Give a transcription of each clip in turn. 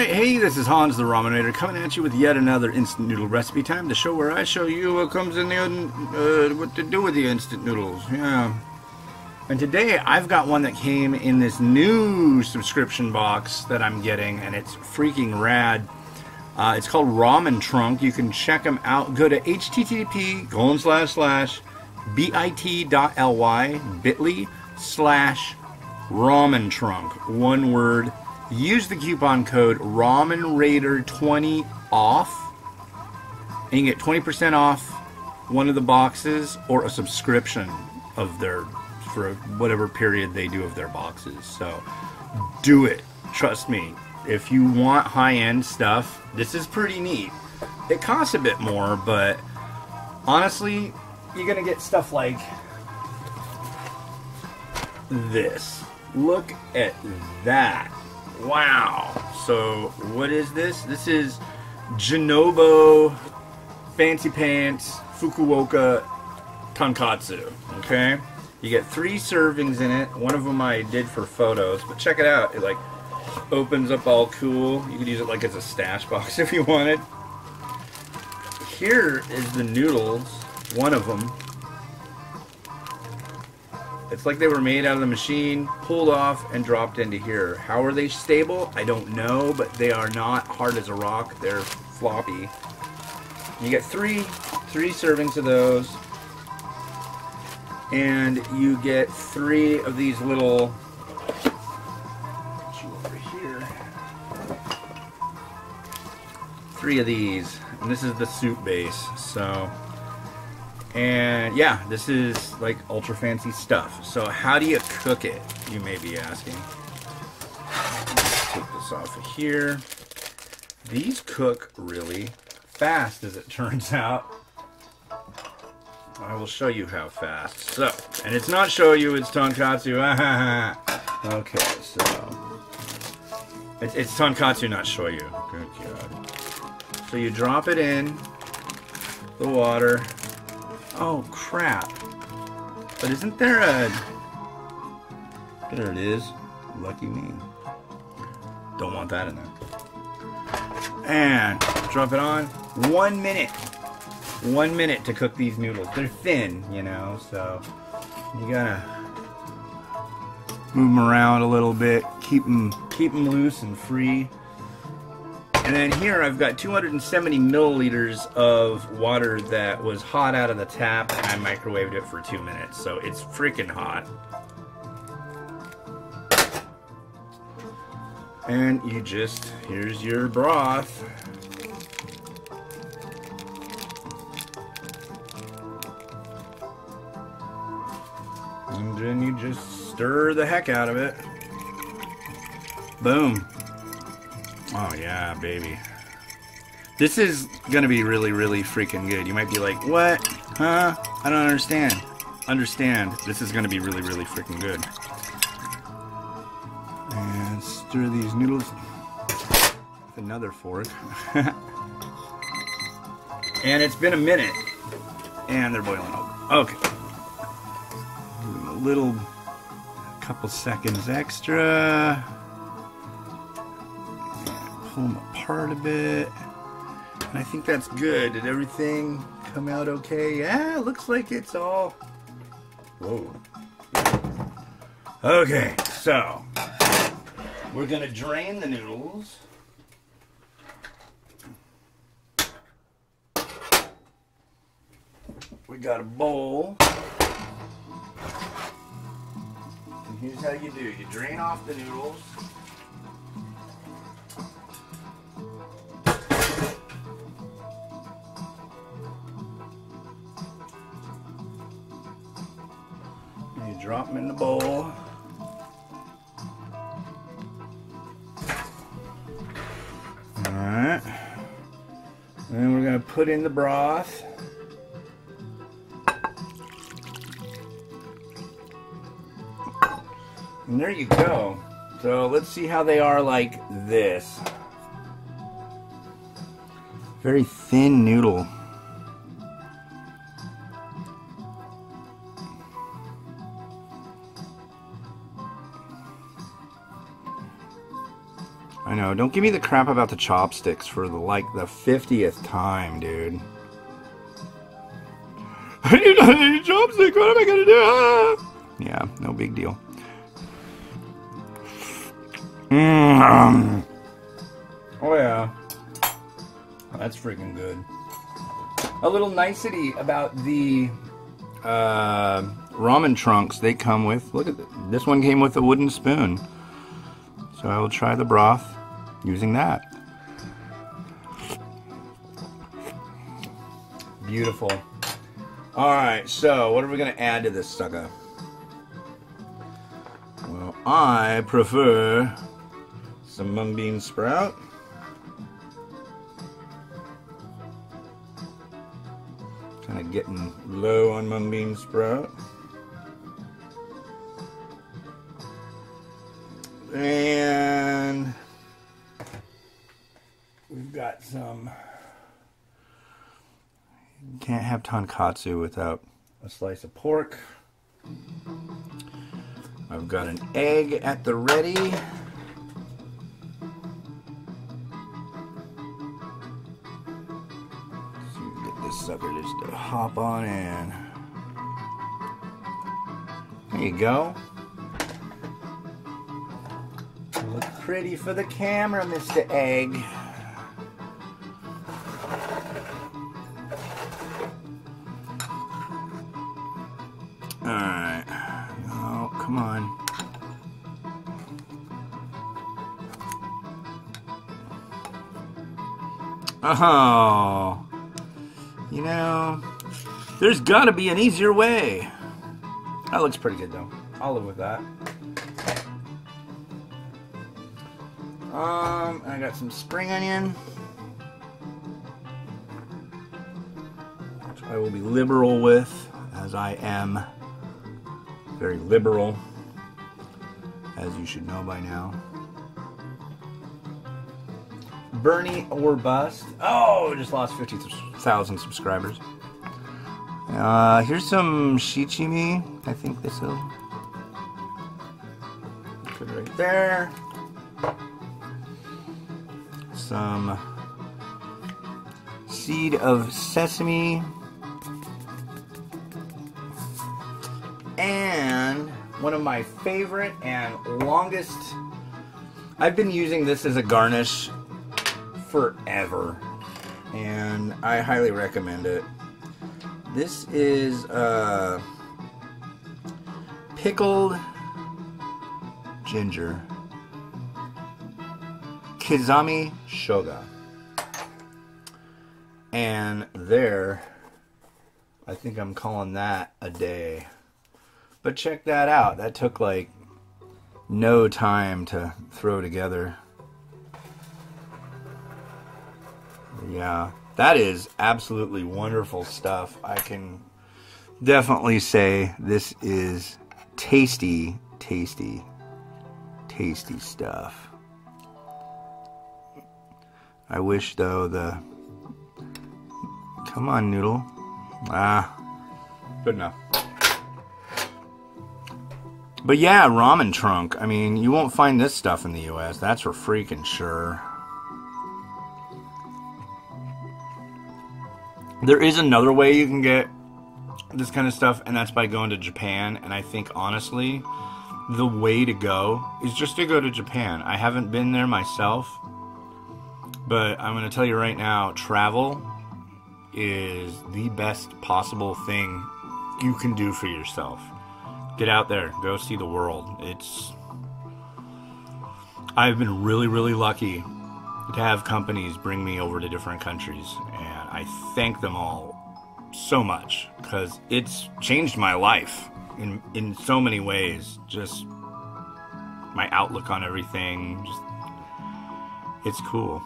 Alright, hey, this is Hans the Ramenator coming at you with yet another instant noodle recipe time, the show where I show you what comes in the what to do with the instant noodles. Yeah. And today I've got one that came in this new subscription box that I'm getting, and it's freaking rad. It's called Ramen Trunk. You can check them out. Go to http://bit.ly/Ramen Trunk. One word. Use the coupon code RamenRaider20 off, and you get 20% off one of the boxes or a subscription of their, for whatever period they do of their boxes. So do it. Trust me. If you want high-end stuff, this is pretty neat. It costs a bit more, but honestly, you're gonna get stuff like this. Look at that. Wow. So what is this? This is Jinobo Fancy Pants Fukoka Tonkotsu. Okay? You get 3 servings in it. One of them I did for photos, but check it out. It like opens up all cool. You could use it like as a stash box if you wanted. Here is the noodles. One of them. It's like they were made out of the machine, pulled off, and dropped into here. How are they stable? I don't know, but they are not hard as a rock. They're floppy. You get three servings of those, and you get 3 of these little. Put you over here. 3 of these, and this is the soup base. So. And yeah, this is like ultra fancy stuff. So how do you cook it, you may be asking. Take this off of here. These cook really fast, as it turns out. I will show you how fast. So, and it's not show you, it's tonkatsu. Okay, so it's tonkatsu, not shoyu. Good God. So you drop it in the water. Oh crap. But isn't there a... There it is. Lucky me. Don't want that in there. And drop it on. 1 minute. 1 minute to cook these noodles. They're thin, you know, so you gotta move them around a little bit. Keep them loose and free. And then here I've got 270 milliliters of water that was hot out of the tap, and I microwaved it for 2 minutes, so it's freaking hot. And you just, here's your broth. And then you just stir the heck out of it. Boom. Oh yeah, baby. This is gonna be really, really freaking good. You might be like, what? Huh? I don't understand. Understand, this is gonna be really, really freaking good. And stir these noodles with another fork. And it's been a minute. And they're boiling over. Okay. A little, couple seconds extra. Pull them apart a bit, and I think that's good. Did everything come out okay? Yeah, it looks like it's all... Whoa. Okay, so we're gonna drain the noodles. We got a bowl, and here's how you do. You drain off the noodles. You drop them in the bowl. Alright. And then we're going to put in the broth. And there you go. So let's see how they are like this. Very thin noodle. I know, don't give me the crap about the chopsticks for the 50th time, dude. I need a chopstick, what am I gonna do? Ah! Yeah, no big deal. Oh yeah. That's freaking good. A little nicety about the ramen trunks they come with. Look at this one came with a wooden spoon. So I will try the broth using that. Beautiful. Alright, so what are we going to add to this sucker? Well, I prefer some mung bean sprout. Kind of getting low on mung bean sprout. And we've got some. Can't have tonkotsu without a slice of pork. I've got an egg at the ready. Let's see, get this sucker just to hop on in. There you go. Look pretty for the camera, Mr. Egg. Alright. Oh, come on. Oh. You know, there's gotta be an easier way. That looks pretty good, though. I'll live with that. I got some spring onion, which I will be liberal with, as I am very liberal, as you should know by now. Bernie or bust. Oh, just lost 50,000 subscribers. Here's some shichimi. I think this will put it right there. Some seed of sesame, and one of my favorite and longest, I've been using this as a garnish forever, and I highly recommend it. This is pickled ginger. Kizami shoga. And there, I think I'm calling that a day. But check that out. That took like no time to throw together. Yeah, that is absolutely wonderful stuff. I can definitely say this is tasty, tasty, tasty stuff. I wish, though, the... Come on, Noodle. Ah, good enough. But yeah, ramen trunk. I mean, you won't find this stuff in the US. That's for freaking sure. There is another way you can get this kind of stuff, and that's by going to Japan. And I think, honestly, the way to go is just to go to Japan. I haven't been there myself. But I'm going to tell you right now, travel is the best possible thing you can do for yourself. Get out there. Go see the world. I've been really, really lucky to have companies bring me over to different countries. And I thank them all so much, because it's changed my life in so many ways. Just my outlook on everything. It's cool.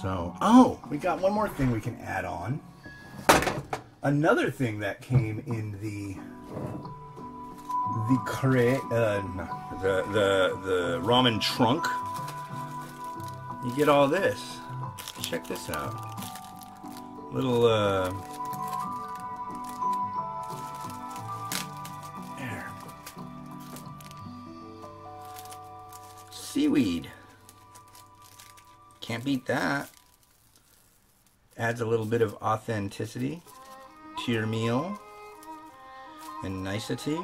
So, oh, we got one more thing we can add on. Another thing that came in the ramen trunk. You get all this. Check this out. Little there. seaweed. Can't beat that. Adds a little bit of authenticity to your meal and nicety.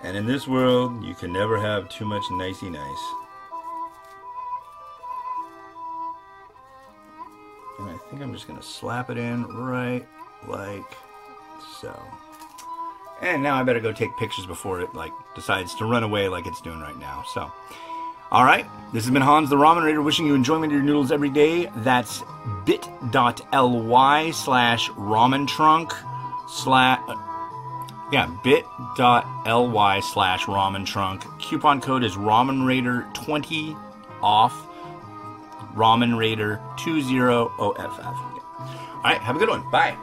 And in this world, you can never have too much nicey nice. And I think I'm just going to slap it in right like so. And now I better go take pictures before it decides to run away like it's doing right now. So, alright, this has been Hans the Ramen Raider wishing you enjoyment of your noodles every day. That's bit.ly/ramentrunk bit.ly/ramentrunk. Coupon code is RamenRaider20 off. RamenRaider20OFF. Alright, have a good one. Bye.